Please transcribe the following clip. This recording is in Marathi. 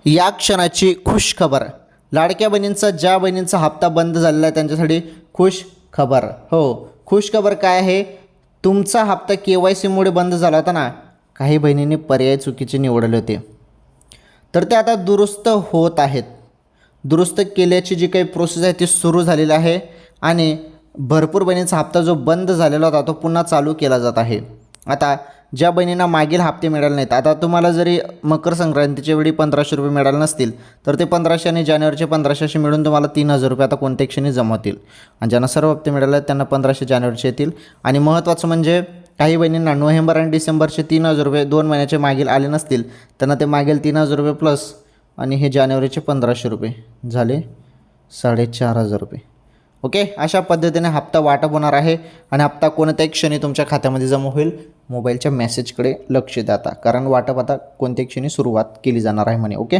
या क्षणाची खुश खबर. लाडक्या बहिणींचा ज्या बहिणींचा हप्ता बंद झालेला आहे त्यांच्यासाठी खुश खबर. हो, खुश खबर काय आहे? तुमचा हप्ता KYCमुळे बंद झाला होता ना, काही बहिणींनी पर्याय चुकीचे निवडले होते, तर ते आता दुरुस्त होत आहेत. दुरुस्त केल्याची जी काही प्रोसेस आहे ती सुरू झालेली आहे आणि भरपूर बहिणींचा हप्ता जो बंद झालेला होता तो पुन्हा चालू केला जात आहे. आता ज्या बहिणींना मागील हप्ते मिळाले नाहीत, आता तुम्हाला जरी मकर संक्रांतीच्या वेळी 1500 रुपये मिळाले नसतील तर ते 1500 आणि जानेवारीचे 1500 असे मिळून तुम्हाला 3000 रुपये आता कोणत्या क्षणी जमा होतील. आणि ज्यांना सर्व हप्ते मिळाले आहेत त्यांना 1500 जानेवारीचे येतील. आणि महत्त्वाचं म्हणजे काही बहिणींना नोव्हेंबर आणि डिसेंबरचे 3000 रुपये 2 महिन्याचे मागील आले नसतील त्यांना ते मागील 3000 रुपये प्लस आणि हे जानेवारीचे 1500 रुपये झाले 4500 रुपये. ओके, अशा पद्धतीने हप्ता वाटप होणार आहे आणि हप्ता कोणत्याही क्षणी तुमच्या खात्यामध्ये जमा होईल. मोबाईलच्या मेसेजकडे लक्ष द्या आता, कारण वाटप आता कोणत्याही क्षणी सुरुवात केली जाणार आहे म्हणे. ओके.